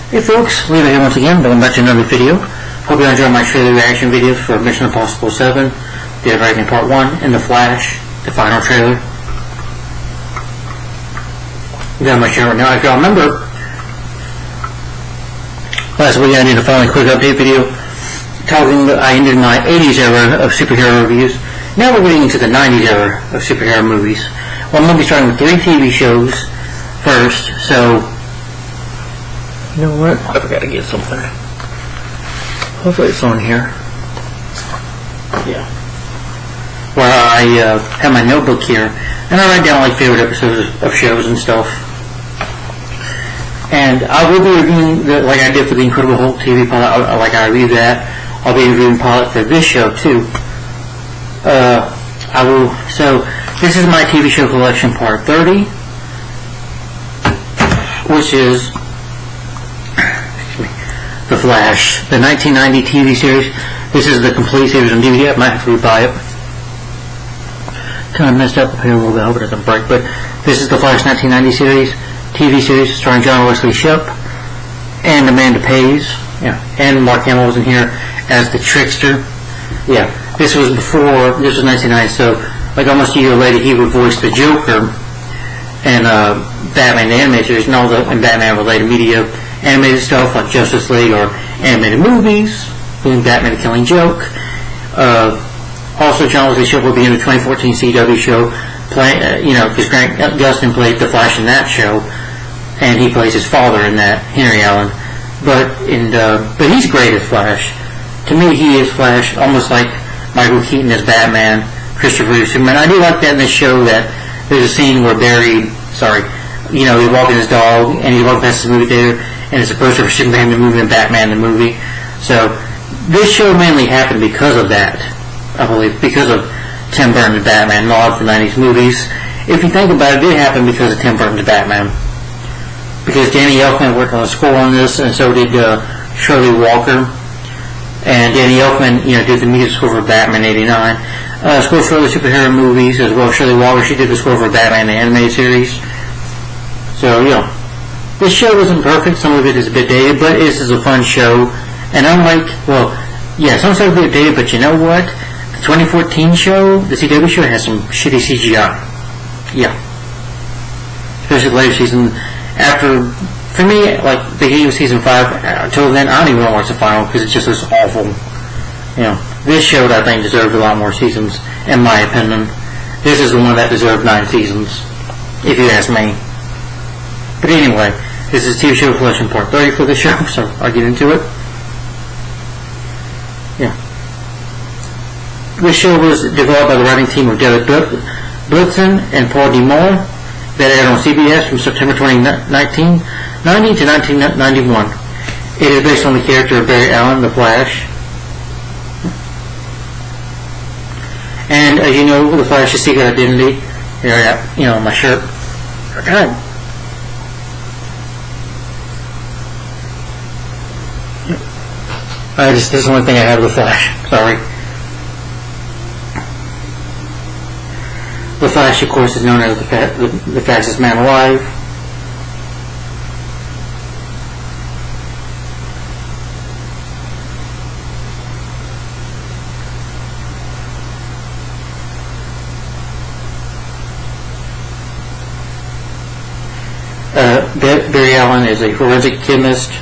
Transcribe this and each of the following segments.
Hey folks, Leo here once again, welcome back to another video. Hope you enjoy my trailer reaction videos for Mission Impossible 7, Dead Rising Part 1, and The Flash, the final trailer. We got my show right now. If y'all remember, last week I did a finally quick update video talking that I ended my 80s era of superhero reviews. Now we're getting into the 90s era of superhero movies. Well, I'm going to be starting with 3 TV shows first, so you know what? I forgot to get something. Hopefully it's on here. Yeah. Where I have my notebook here, and I write down like favorite episodes of shows and stuff. And I will be reviewing, like I did for the Incredible Hulk TV pilot, like I reviewed that. I'll be reviewing pilot for this show too. So this is my TV show collection part 30, which is The Flash, the 1990 TV series. This is the complete series on DVD. I might have to rebuy it. Kind of messed up here a little bit. I hope it doesn't break. But this is The Flash 1990 series, TV series starring John Wesley Shipp and Amanda Pays. Yeah, and Mark Hamill was in here as the Trickster. Yeah, this was 1990. So like almost a year later, he would voice the Joker and Batman the animated series and all the Batman related media. Animated stuff like Justice League or animated movies, including Batman the Killing Joke. Also, John Wesley Shipp will be in the 2014 CW show, because Grant Gustin played the Flash in that show, and he plays his father in that, Henry Allen. But he's great as Flash. To me, he is Flash, almost like Michael Keaton as Batman, Christopher Reeve Superman. I do like that in this show that there's a scene where he's walking his dog, and he's walking past the movie theater, and it's a poster for Superman the movie and Batman the movie. So this show mainly happened because of that, I believe, because of Tim Burton's Batman and a lot of the 90s movies. If you think about it, it happened because of Tim Burton's Batman. Because Danny Elfman worked on the score on this, and so did Shirley Walker. And Danny Elfman, did the music score for Batman '89. Score for other superhero movies as well. Shirley Walker, she did the score for Batman the animated series. So, this show isn't perfect. Some of it is a bit dated, but this is a fun show. And unlike, some stuff is a bit dated, but you know what? The 2014 show, the CW show, has some shitty CGI. Yeah. Especially the later season. For me, like, beginning of season 5, until then, I don't even want to watch the final because it just looks awful. This show, I think, deserved a lot more seasons, in my opinion. This is the one that deserved 9 seasons, if you ask me. But anyway, this is TV show collection part 30 for the show, so I'll get into it. Yeah. This show was developed by the writing team of Derek Blitzen and Paul D. Moore that aired on CBS from September 1990 to 1991. It is based on the character of Barry Allen, the Flash. And as you know, the Flash's secret identity, here I got, my shirt. God. This is the only thing I have of the Flash. Sorry. The Flash, of course, is known as the fastest man alive. Barry Allen is a forensic chemist.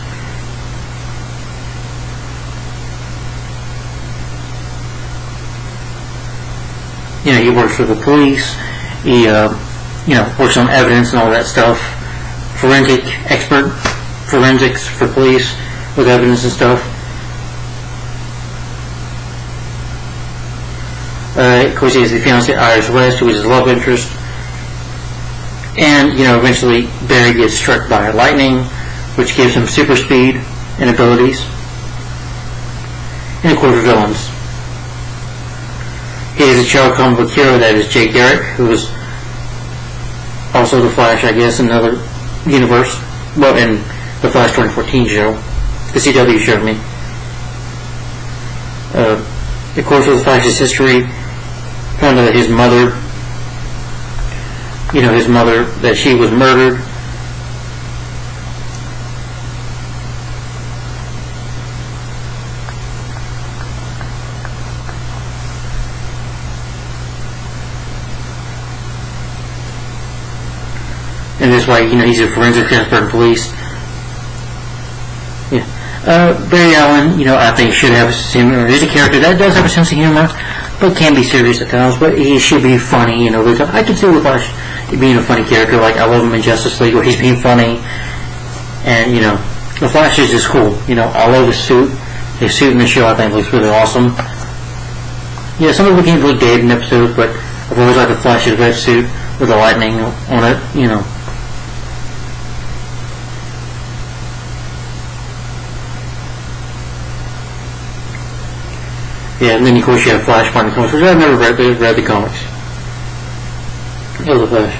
He works for the police. He, works on evidence and all that stuff. Forensics for police with evidence and stuff. Of course, he has the fiancée Iris West, who is his love interest. And, eventually Barry gets struck by lightning, which gives him super speed and abilities. And, of course, villains. He has a child comic book hero that is Jay Garrick, who is also the Flash, I guess, in another universe. Well, in the Flash 2014 show. The CW show, I mean. Of course, with the Flash's history, kind of his mother, that she was murdered. and this way, he's a forensic expert in police. Yeah. Barry Allen, I think should have he's a character that does have a sense of humor, but can be serious at times, but he should be funny, I can see the Flash being a funny character, like I love him in Justice League, where he's being funny, and, the Flash is just cool, I love his suit in the show, I think, looks really awesome. Yeah, some people can't look dead in episodes, but I've always liked the Flash's red suit with the lightning on it, Yeah, and then of course you have Flashpoint in the comics, which I've never read the comics. Oh, the Flash.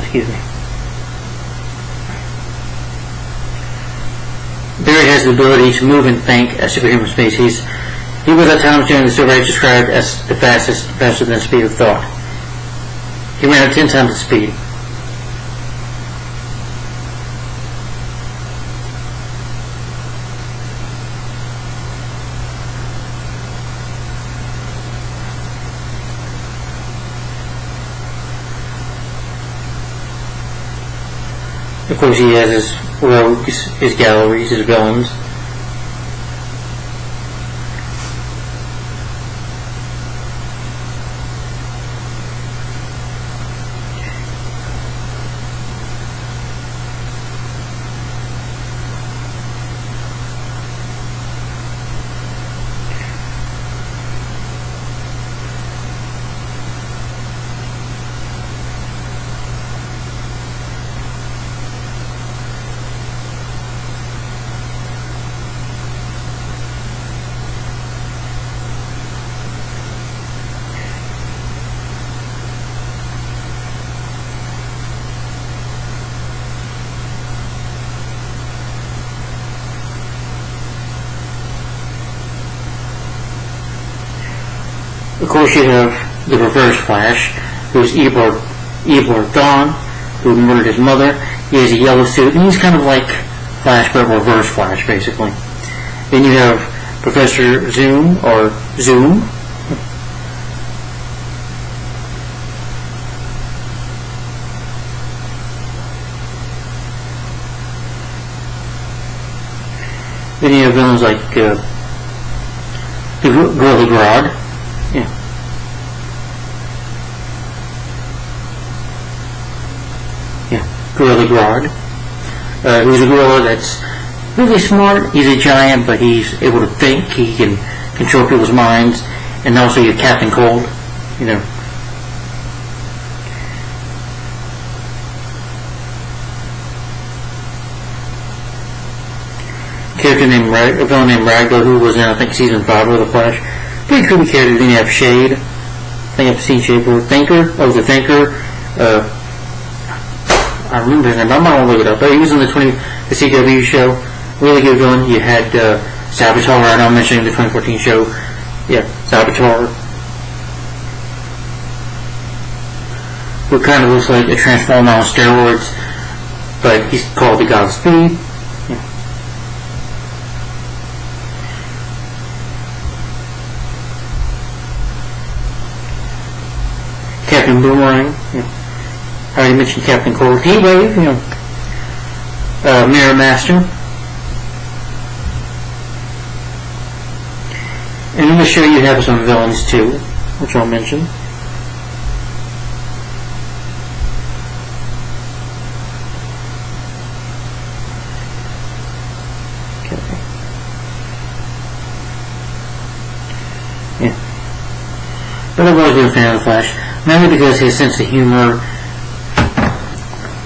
Excuse me. Barry has the ability to move and think at superhuman species. He was at times during the Silver Age described as the faster than the speed of thought. He ran at 10 times the speed. Of course, he has his rogues, his galleries, his villains. Of course, you have the Reverse Flash, who's Eobard Thawne, who murdered his mother. He has a yellow suit, and he's kind of like Flash, but Reverse Flash, basically. Then you have Professor Zoom, or Zoom. Then you have villains like Gorilla Grodd. Yeah. Gorilla Grodd, who's a gorilla that's really smart. He's a giant, but he's able to think. He can control people's minds. And also you have Captain Cold, A villain named Ragdoll, who was in, I think, season 5 of The Flash. Pretty creepy character. Then you have Shade. I think I've seen Shade before. The Thinker. I remember his name, I'm not going to look it up, but he was in the CW show. Really good villain. You had Savitar, I know I'm mentioning the 2014 show. Yeah, Savitar. Who kind of looks like a Transformer on steroids, but he's called the God of Speed. Yeah. Captain Boomerang. Yeah. I already mentioned Captain Cold. Heatwave, Mirror Master. And in the show you have some villains too, which I'll mention. Okay. Yeah. But I've always been a fan of the Flash, mainly because his sense of humor.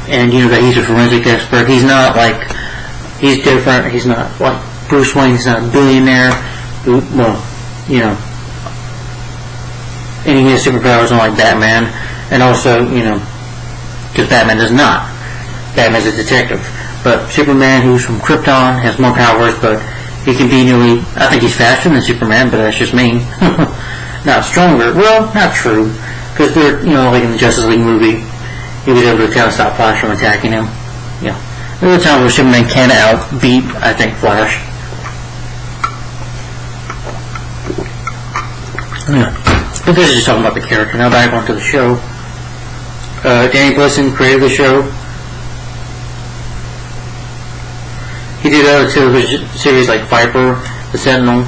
And that he's a forensic expert. He's not he's different. He's not like Bruce Wayne. He's not a billionaire. And he has superpowers unlike Batman. And also, because Batman does not. Batman's a detective. But Superman, who's from Krypton, has more powers, but he can be I think he's faster than Superman, but that's just me. Not stronger. Well, not true. Because they're, like in the Justice League movie, he was able to kind of stop Flash from attacking him. Yeah. There are times where Superman can outbeat, I think, Flash. Yeah. But this is just talking about the character. Now back onto the show. Danny Gleason created the show. He did other television series like Viper, The Sentinel,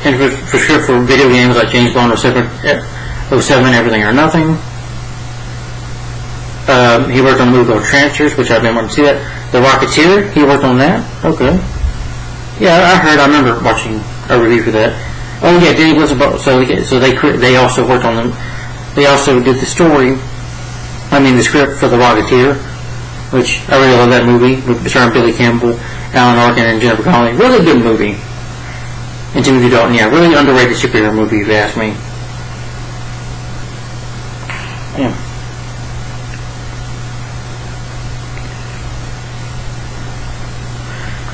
and for sure for video games like James Bond 07, Everything or Nothing. He worked on a movie called Transfers, which I've been wanting to see that. The Rocketeer, he worked on that. Okay. Yeah, I remember watching a review for that. Oh yeah, Danny Gleason. So they also worked on them. They also did the script for The Rocketeer, which I really love that movie, starring Billy Campbell, Alan Arkin, and Jennifer Connelly. Really good movie. And Timothy Dalton, yeah, really underrated superhero movie if you ask me. Yeah.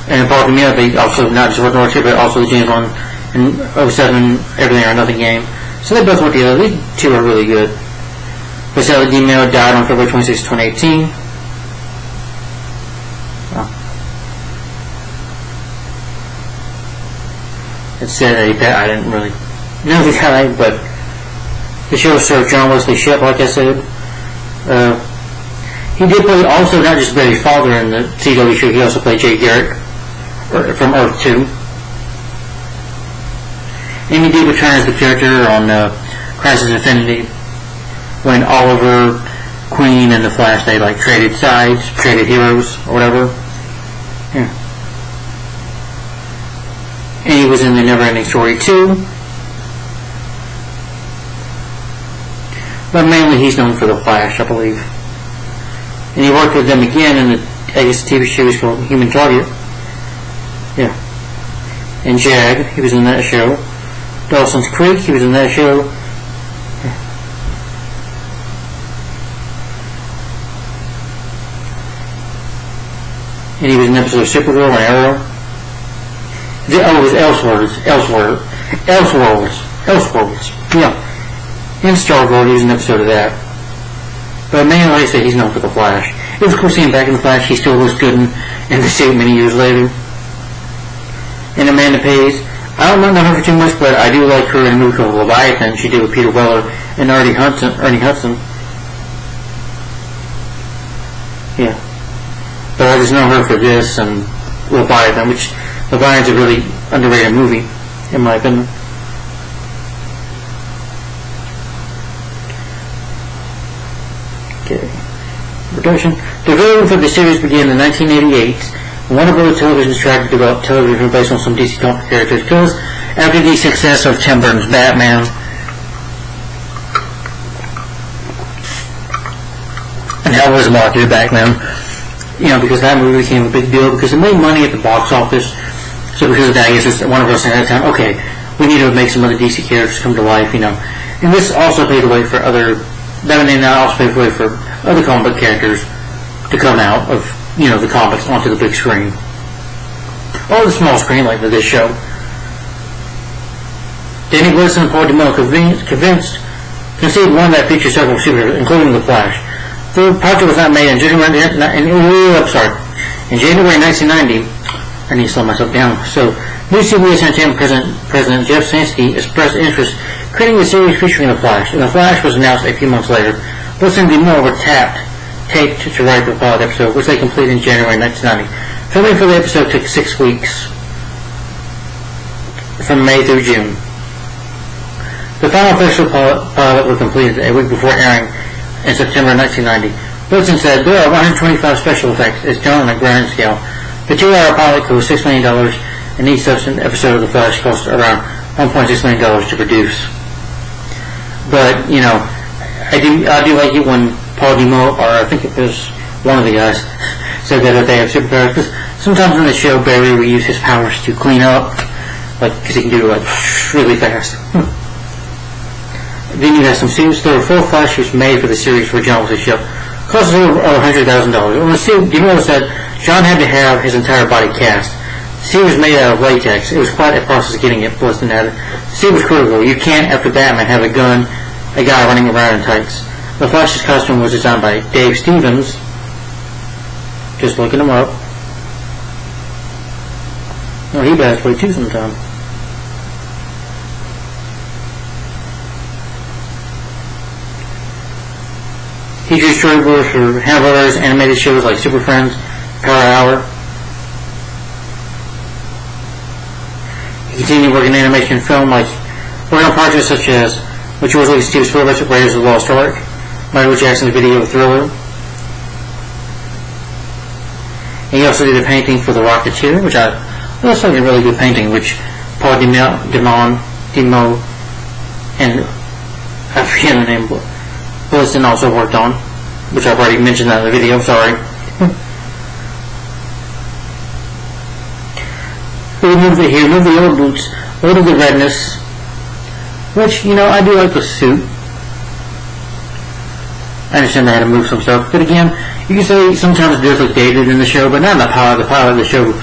And Paul Camillo, they also not just worked on Rocketeer, but also the James Bond and 07 Everything or Nothing game. So they both worked together. These two are really good. Vasily DiMeo died on February 26, 2018. Oh. It said I didn't really know the guy, but the show starred John Wesley Shipp, like I said. He did play also not just Barry's father in the CW show, he also played Jay Garrick from Earth 2. And he did return as the character on Crisis Infinity when Oliver, Queen, and the Flash, they like traded sides, traded heroes, or whatever. Yeah. And he was in the Neverending Story 2. But mainly he's known for the Flash, I believe. And he worked with them again in the, TV series called Human Target. Yeah. And Jag, he was in that show. Dawson's Creek, he was in that show. And he was in an episode of Supergirl and Arrow. It was Elseworlds. Yeah. In Stargirl, he was in an episode of that. But mainly, like I said, he's known for the Flash. It was cool seeing him back in the Flash. He still looks good in the suit many years later. And Amanda Pays, I don't know her for too much, but I do like her in a movie called Leviathan. She did with Peter Weller and Ernie Hudson. Yeah. But I just know her for this and Leviathan, which Leviathan's a really underrated movie, in my opinion. Okay. Production. Development for the series began in 1988. Warner Bros. Television tried to develop television based on some DC comic characters because after the success of Tim Burton's Batman and how was marketed back then, because that movie became a big deal because it made money at the box office. So because of that, I guess Warner Bros. At that time, okay, we need to make some other DC characters come to life, And this also paved the way for other comic book characters to come out of the comics onto the big screen. Or the small screen like for this show. Danny Gleason and Paul DiMeo conceived one that features several superheroes, including the Flash. The project was not made in January 1990. I need to slow myself down. So, new CBS Entertainment President Jeff Sansky expressed interest creating a series featuring the Flash, and the Flash was announced a few months later. Gleason and DiMeo were taped to write the pilot episode, which they completed in January 1990. Filming for the episode took 6 weeks, from May through June. The final official pilot was completed a week before airing in September 1990. Gleason said, "There are 125 special effects. It's done on a grand scale. The 2-hour pilot cost $6 million, and each subsequent episode of The Flash cost around $1.6 million to produce." But, I do like it when Paul DiMeo, or I think it was one of the guys, said that they have superpowers. Because sometimes in the show, Barry will use his powers to clean up, because he can do it really fast. Then you have some suits. There were 4 Flash suits made for the series for John Wesley Shipp. Cost over $100,000. On the suit, DiMeo said John had to have his entire body cast. The suit was made out of latex. It was quite a process getting it plus than that. The suit was critical. You can't, after Batman, have a gun, a guy running around in tights. The Flash's costume was designed by Dave Stevens. Just looking him up. Well, he passed away too sometime. He drew storyboards for Hanna-Barbera's animated shows like Super Friends, Power Hour. He continued working in animation and film, like working on projects such as which was like Steve Spielberg's Raiders of the Lost Ark, Michael Jackson's video Thriller. And he also did a painting for The Rocketeer, which I looks like a really good painting, which Paul Demo and I forget the name, Wilson also worked on, which I've already mentioned that in the video, sorry. He removed the old boots, loaded the redness, which, I do like the suit. I understand they had to move some stuff, but again, you can say sometimes it does look dated in the show, but not in the pilot. The pilot of the show,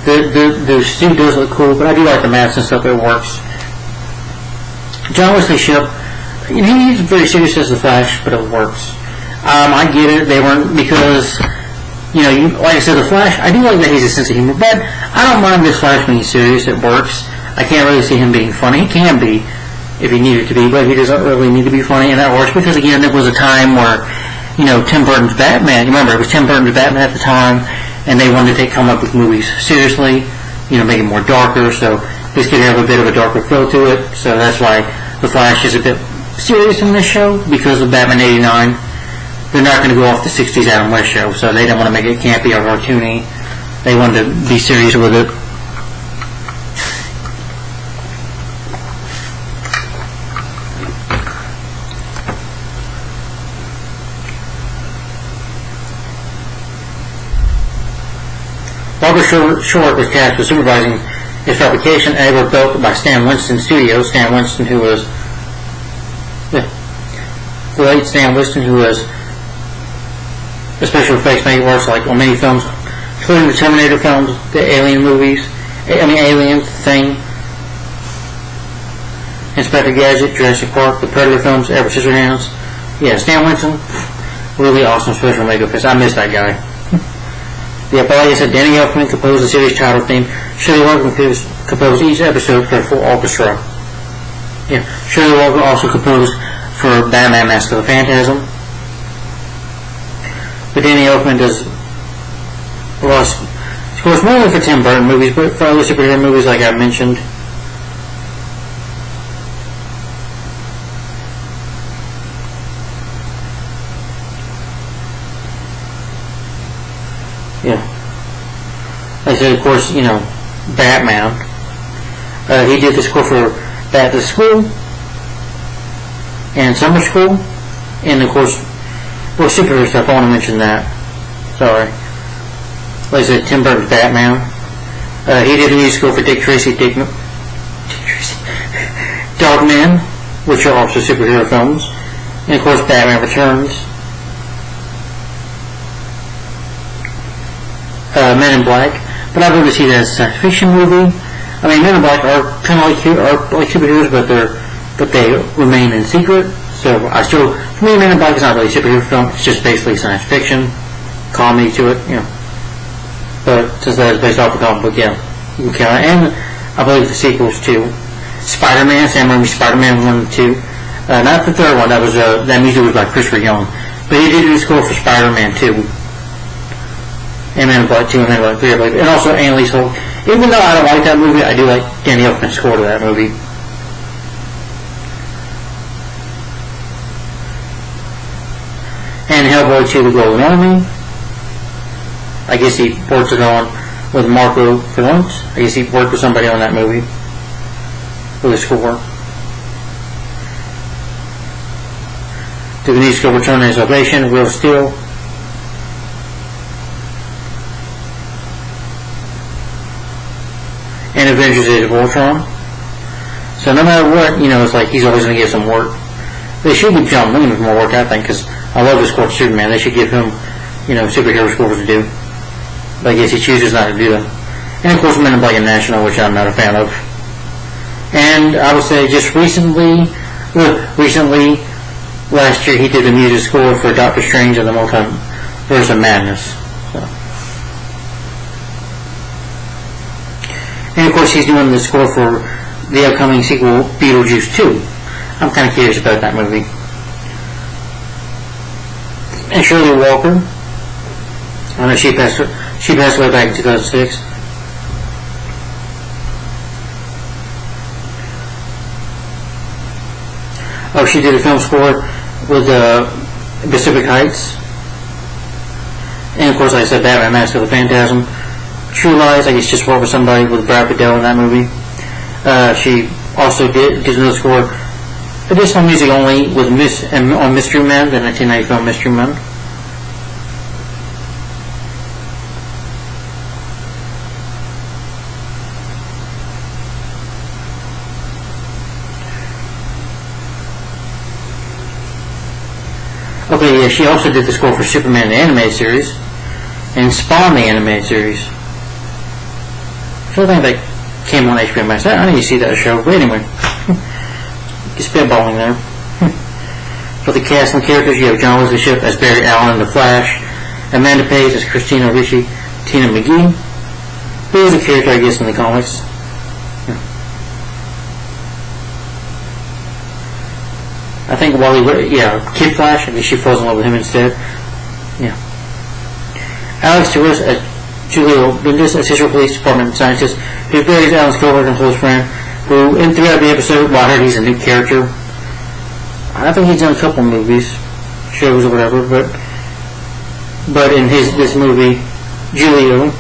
the suit does look cool, but I do like the mask and stuff. It works. John Wesley Shipp, he's very serious as the Flash, but it works. I get it. They weren't because, like I said, the Flash. I do like that he's a sense of humor, but I don't mind this Flash being serious. It works. I can't really see him being funny. He can be if he needed to be, but he doesn't really need to be funny, and that works because again, there was a time where, Tim Burton's Batman. You remember it was Tim Burton's Batman at the time, and they wanted to take comic book movies seriously, make it more darker. So this could have a bit of a darker feel to it. So that's why the Flash is a bit serious in this show because of Batman '89. They're not going to go off the '60s Adam West show, so they don't want to make it campy or cartoony. They wanted to be serious with it. Barbara Short was tasked with supervising its fabrication, and they were built by Stan Winston Studios. Stan Winston, who was the late Stan Winston, who was a special effects maker, works like on many films, including the Terminator films, the Alien movies, Alien thing, Inspector Gadget, Jurassic Park, the Predator films, Edward Scissorhands. Yeah, Stan Winston, really awesome special makeup. I miss that guy. Yeah, but like I said, Danny Elfman composed the series title theme. Shirley Walker composed each episode for a full orchestra. Yeah, Shirley Walker also composed for Batman Mask of the Phantasm. But Danny Elfman does, of course, not only for Tim Burton movies, but for other superhero movies like I mentioned. Yeah. Like I said, of course, Batman. He did the score for Back to School and Summer School, and of course, superhero stuff. I want to mention that. Sorry. Like I said, Tim Burton's Batman. He did the music score for Dick Tracy, Dogman, which are also superhero films, and of course, Batman Returns. Men in Black, but I really see that as a science fiction movie. Men in Black are kind of like superheroes, but they remain in secret. So for me, Men in Black is not really a superhero film. It's just basically science fiction, comedy to it, But since that is based off the comic book, you can count it. And I believe the sequels too. Spider-Man, Sam Raimi's Spider-Man 1 and 2. Not the third one. That music was by Christopher Young, but he did do the score for Spider-Man 2. And Men in Black 2 and Men in Black 3, I believe. And also Annalise Holt. Even though I don't like that movie, I do like Danny Elfman's score to that movie. And Hellboy 2, The Golden Army. I guess he worked it on with Marco for once. I guess he worked with somebody on that movie with the score. To the music of Return and Salvation, Real Steel. And Avengers Age of Ultron. So no matter what, it's like he's always going to get some work. They should give John Williams more work, I think, because I love his score for Superman. They should give him, superhero scores to do. But I guess he chooses not to do them. And of course Men in Black International, which I'm not a fan of. And I would say just recently, last year he did the music score for Doctor Strange and the Multiverse of Madness. And of course he's doing the score for the upcoming sequel, Beetlejuice 2. I'm kind of curious about that movie. And Shirley Walker. I know she passed away back in 2006. Oh, she did a film score with Pacific Heights. And of course, like I said, Batman Mask of the Phantasm. True Lies, I guess just worked with somebody with Brad Pitt in that movie. She also did another score, additional music only, with on Mystery Men, the 1990 film Mystery Men. Okay, yeah, she also did the score for Superman the Animated Series and Spawn the Animated Series. So I think that came on HBO Max. I need to see that show, but anyway. You're spitballing there. For the cast and characters, you have John Wesley Shipp as Barry Allen in The Flash, Amanda Page as Christina Ricci, Tina McGee, who is a character, I guess, in the comics. I think Kid Flash, I guess she falls in love with him instead. Yeah. Alex Torres as Julio Bendis, Assistant Police Department scientist, who Barry's Alan's co-worker and close friend, who, throughout the episode, well, I heard he's a new character. I think he's done a couple movies, shows or whatever, but in this movie, Julio,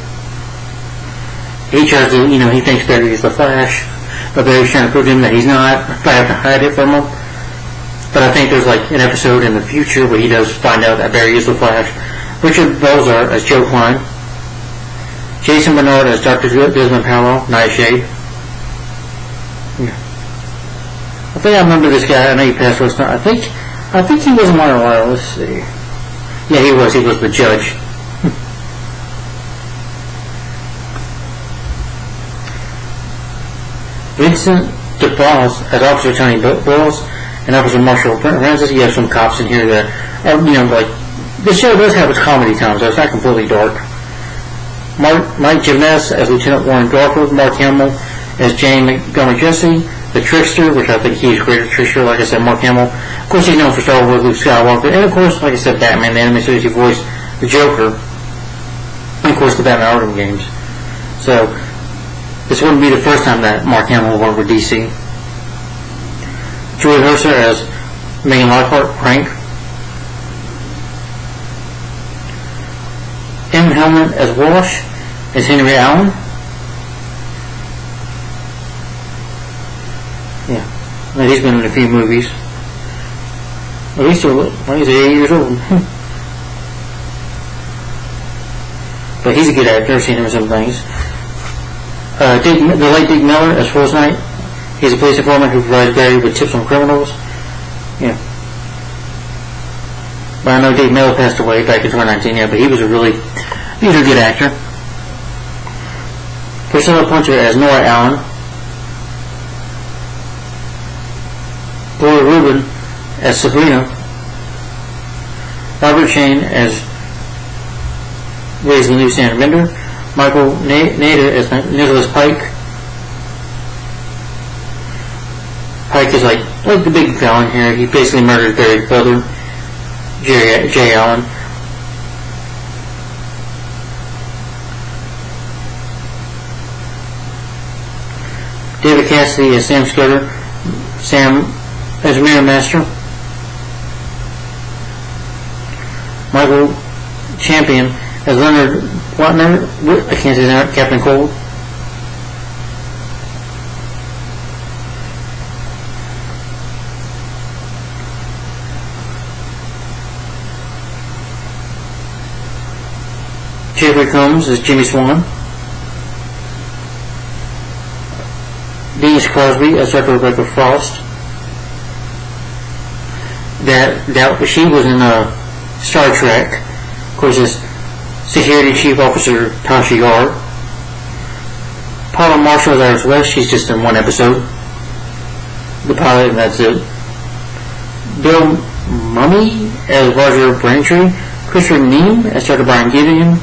he tries to, he thinks Barry is the Flash, but Barry's trying to prove to him that he's not, but I have to hide it from him. But I think there's like an episode in the future where he does find out that Barry is the Flash. Richard Belzer as Joe Klein. Jason Bernard as Dr. Desmond Powell, Nightshade. Yeah. I think I remember this guy. I know he passed away. I think he was in Wire Wire. Let's see. Yeah, he was. He was the judge. Vincent DePaul as Officer Tony Bowles. And Officer Marshall Francis. You have some cops in here that are, like, the show does have its comedy times, so it's not completely dark. Mike Gymnast as Lieutenant Warren Garfield, Mark Hamill as Jane Montgomery Jesse, the Trickster, which I think he's great as Trickster, like I said, Mark Hamill. Of course, he's known for Star Wars, Luke Skywalker, and of course, like I said, Batman, the anime series, he voiced the Joker, and of course, the Batman Arkham games. So, this wouldn't be the first time that Mark Hamill worked with DC. Joy Herser as Megan Lockhart, Crank. M. Hellman as Walsh, as Henry Allen. Yeah, well, he's been in a few movies. At least he's 8 years old. But he's a good actor. I've seen him in some things. The late Dick Miller as Force Knight. He's a police informant who provides Barry with tips on criminals. Yeah. But I know Dave Miller passed away back in 2019, yeah, but he was a good actor. Priscilla Puncher as Nora Allen. Gloria Rubin as Sabrina. Robert Shane as Ray's the new Sand Bender. Michael Nader as Nicholas Pike. Pike is like the big villain here. He basically murdered Barry's brother, Jay Allen. David Cassidy as Sam Scudder. Sam as Mirror Master. Michael Champion as Leonard Watner. I can't say that. Captain Cold. Jeffrey Combs as Jimmy Swan. Denise Crosby as Dr. Rebecca Frost. That she was in Star Trek. Of course, as Security Chief Officer Tasha Yar. Paula Marshall as Iris West. She's just in one episode. The pilot, and that's it. Bill Mummy as Roger Braintree. Christopher Neame as Dr. Brian Gideon.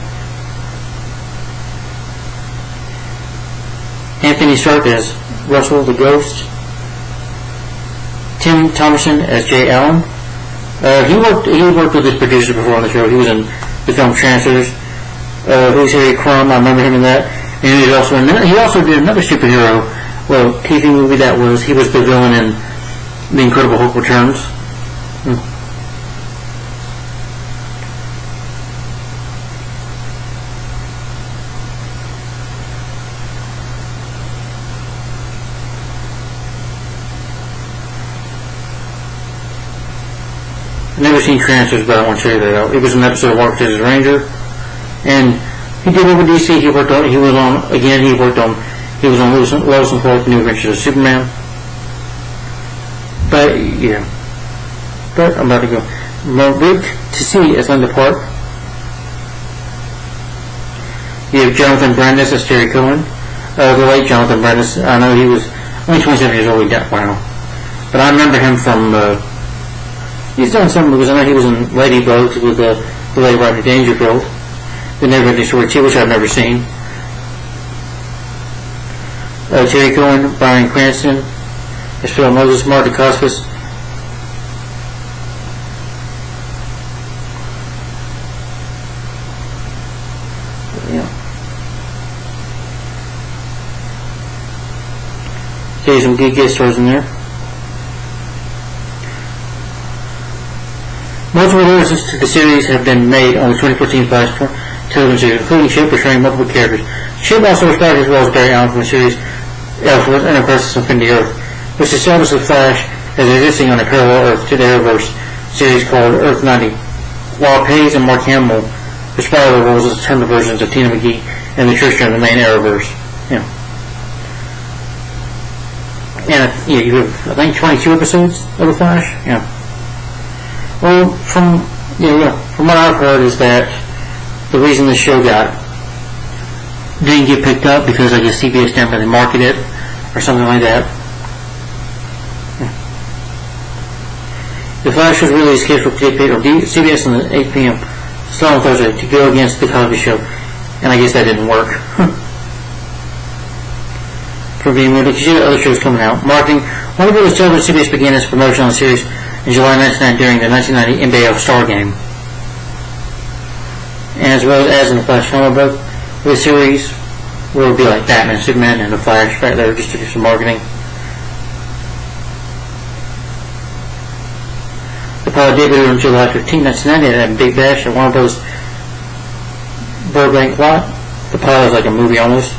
Anthony Stark as Russell the Ghost. Tim Thomerson as Jay Allen. He worked with his producer before on the show. He was in the film Transfers. Who's Harry Crumb? I remember him in that. And he also did another superhero, TV movie that was. He was the villain in The Incredible Hulk Returns. I've never seen Transfers, but I want to show you that out. It was an episode of Walker Texas Ranger, and he did over DC. He was on Lois and Clark, New Adventures of Superman. But I'm about to go. Rick to see as Linda Park. You have Jonathan Brandis as Terry Cohen. The late Jonathan Brandis. I know he was only 27 years old. He died. Wow. But I remember him from. He's done some movies. I know he was in Ladybugs with the late Rodney Dangerfield. The Neverending Story 2, which I've never seen. Terry Cohen, Bryan Cranston, as Phil Moses, Mark Dacascos. Okay, some good guest stars in there. Multiple versions to the series have been made on the 2014 Flash television series, including Chip portraying multiple characters. Chip also was starred as well as Barry Allen from the series Elseworlds and of Crisis on Infinity Earth, which established the Flash as existing on a parallel Earth to the Arrowverse series called Earth 90, while Hayes and Mark Hamill responded the roles as alternative versions of Tina McGee and the Trickster in the main Arrowverse. And you have, I think, 22 episodes of the Flash. Well, from what I've heard is that the reason the show didn't get picked up because I guess CBS didn't really market it or something like that. The Flash was really scheduled to get picked up on CBS on 8 p.m. on Thursday to go against the Cosby Show, and I guess that didn't work. For being moved, because you had other shows coming out. Marketing. Warner Bros. Television CBS began its promotion on the series in July 1999 during the 1990 NBA All-Star Game. And as well as in the Flash comic book, the series will be like Batman, Superman, and the Flash right there just to do some marketing. The pilot debuted on July 15, 1990 at a Big Bash at Warner Bros. Burbank lot. The pilot is like a movie almost.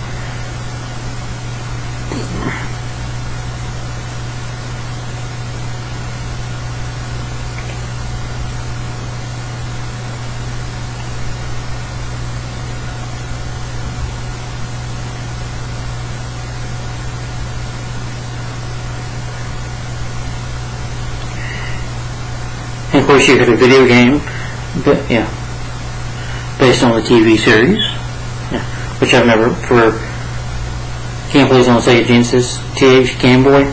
And of course you had a video game, based on the TV series, which I've never, for gameplays on Sega Genesis, TH Game Boy.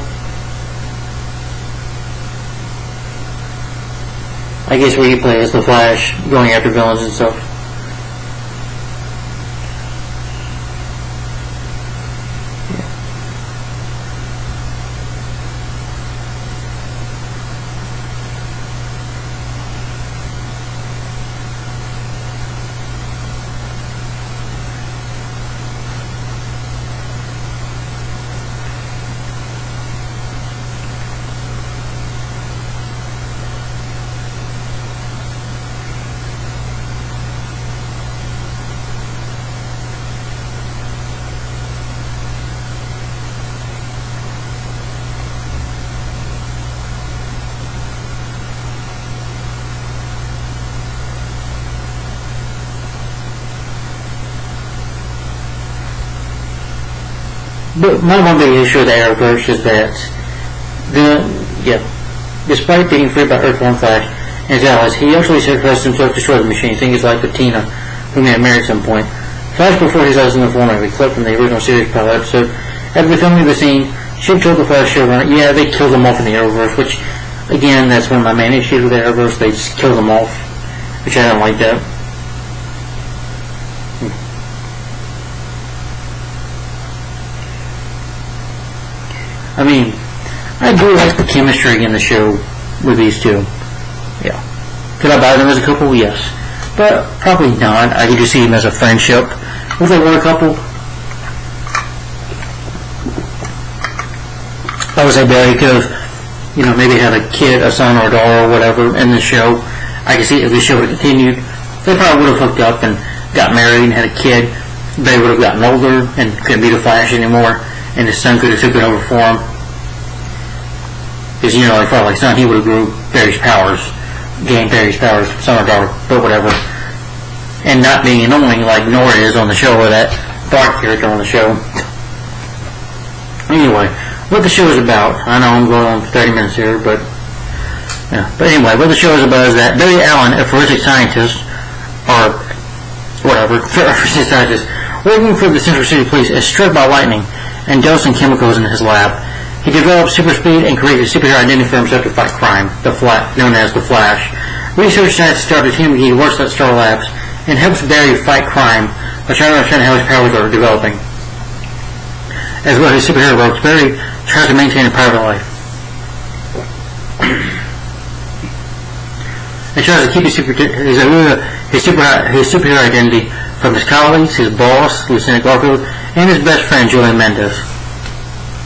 I guess where you play as the Flash, going after villains and stuff. But my one big issue with the Arrowverse is that despite being freed by Earthborn Flash and his allies, he actually sacrificed himself to destroy the machine, thing is like with Tina, whom he had married at some point. Flash before his eyes in the former, we clipped from the original series pilot episode. After the filming of the scene, Chip told the Flash showrunner, they killed him off in the Arrowverse, which, again, that's one of my main issues with the Arrowverse, they just killed him off, which I don't like that. I mean, I do like the chemistry in the show with these two. Yeah. Could I buy them as a couple? Yes. But probably not. I could just see them as a friendship. If they were a couple, I would say Barry could have, maybe had a kid, a son or a daughter or whatever in the show. I could see if the show would have continued, they probably would have hooked up and got married and had a kid. Barry would have gotten older and couldn't be the Flash anymore, and his son could have taken over for him. Because, like for like son, he would have grew Barry's powers, gained Barry's powers, son or daughter, but whatever. And not being annoying like Nora is on the show, or that Bart character on the show. Anyway, what the show is about, I know I'm going on for 30 minutes here, but anyway, what the show is about is that Barry Allen, a forensic scientist, or whatever, forensic scientist, working for the Central City Police, is struck by lightning and dosing chemicals in his lab. He developed super speed and created a superhero identity for himself to fight crime, known as the Flash. Research scientists started him. He works at Star Labs and helps Barry fight crime by trying to understand how his powers are developing. As well as his superhero works, Barry tries to maintain a private life. He tries to keep his superhero identity from his colleagues, his boss, Lieutenant Garfield, and his best friend, Julian Mendez.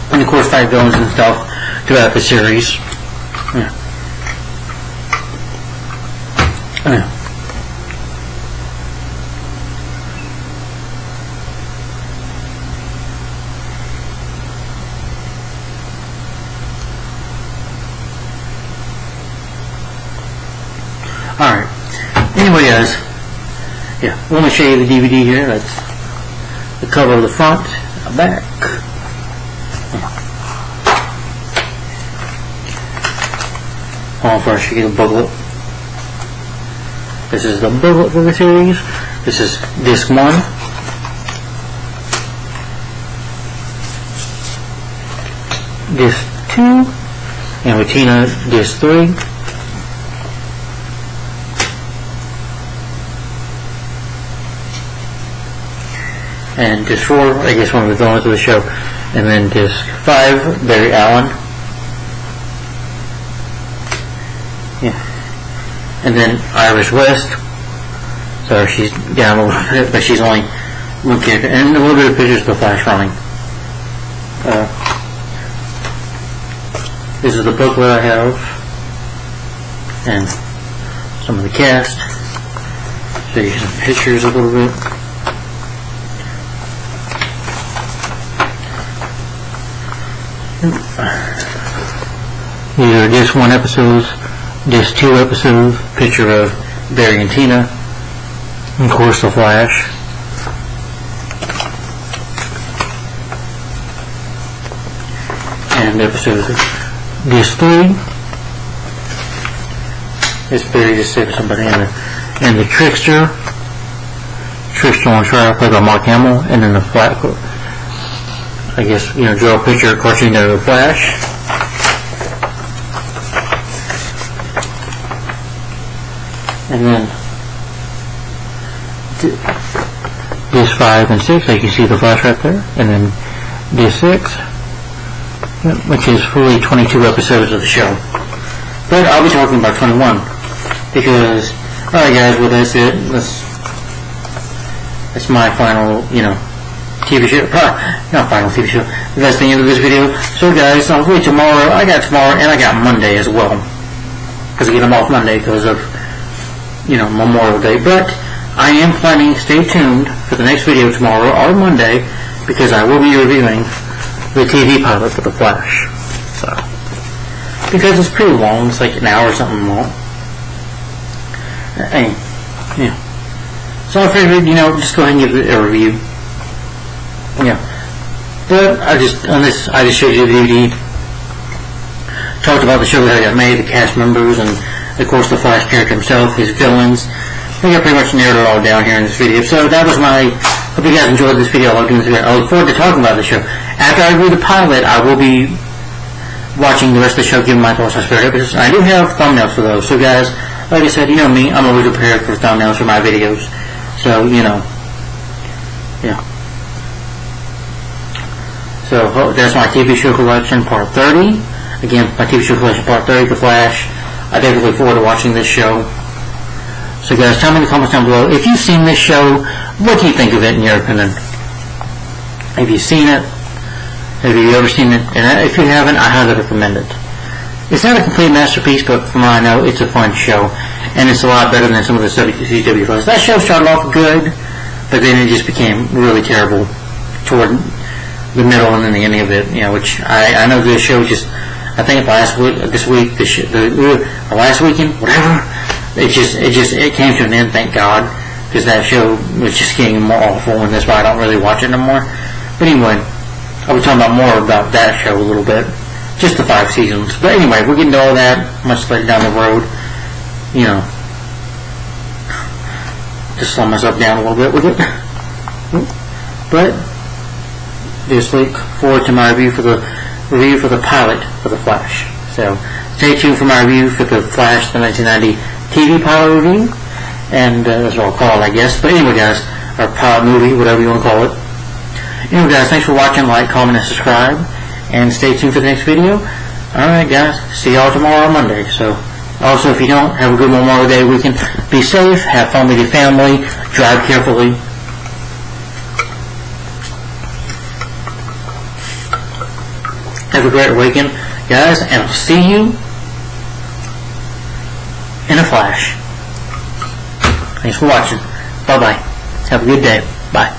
And of course, fight villains and stuff throughout the series. Yeah. Alright. Anyway, guys. Yeah, let me show you the DVD here. That's the cover of the front, the back. First, you get a booklet. This is the booklet for the series. This is disc 1. Disc 2. And with Tina, disc 3. And disc 4, I guess one of the villains of the show. And then disc 5, Barry Allen. Yeah. And then Iris West. So she's down a little bit, but she's only one character. And a little bit of pictures of the Flash running. This is the booklet I have. And some of the cast. Show you some pictures a little bit. These are disc 1 episodes. Disc 2 episode, picture of Barry and Tina, and of course the Flash. And episode disc 3 is Barry just saving somebody, and the Trickster on trial, played by Mark Hamill, and then the Flash. I guess draw a picture, cartoon of the Flash. And then disc 5 and 6, you can see the Flash right there. And then disc 6, which is fully 22 episodes of the show. But I'll be talking about 21 because, alright guys, well that's it. That's my final, TV show. Not final TV show. That's the end of this video. So guys, hopefully tomorrow, I got tomorrow and I got Monday as well. Because again, I'm off Monday because of Memorial Day, but I am planning, stay tuned for the next video tomorrow or Monday, because I will be reviewing the TV pilot for The Flash. So, because it's pretty long, it's like an hour or something long. Yeah. So I figured, just go ahead and give it a review. Yeah. But I just showed you the DVD, talked about the show that I got made, the cast members, and of course the Flash character himself, his villains. I think I pretty much narrowed it all down here in this video. So that was hope you guys enjoyed this video. I look forward to talking about the show. After I review the pilot, I will be watching the rest of the show, giving my thoughts on spare episodes. I do have thumbnails for those. So guys, like I said, me, I'm always prepared for thumbnails for my videos. So, yeah. So that's my TV show collection, part 30. Again, my TV show collection, part 30, The Flash. I definitely look forward to watching this show. So guys, tell me in the comments down below, if you've seen this show, what do you think of it in your opinion? Have you seen it? Have you ever seen it? And if you haven't, I highly recommend it. It's not a complete masterpiece, but from what I know, it's a fun show. And it's a lot better than some of the CW shows. That show started off good, but then it just became really terrible toward the middle and then the ending of it, which I know this show just, I think last weekend, whatever, it came to an end, thank God, because that show was just getting more awful, and that's why I don't really watch it no more. But anyway, I'll be talking about more about that show a little bit, just the 5 seasons. But anyway, we're getting to all that much later down the road, just slow myself down a little bit with it. But just look forward to my review for the pilot for The Flash. So stay tuned for my review for The Flash, the 1990 TV pilot review, and that's what I'll call it, I guess. But anyway, guys, or pilot movie, whatever you want to call it. Anyway, guys, thanks for watching. Like, comment, and subscribe, and stay tuned for the next video. Alright, guys, see y'all tomorrow on Monday. So, also, if you don't, have a good Memorial Day weekend. Be safe, have fun with your family, drive carefully. Have a great weekend, guys, and I'll see you in a flash. Thanks for watching. Bye-bye. Have a good day. Bye.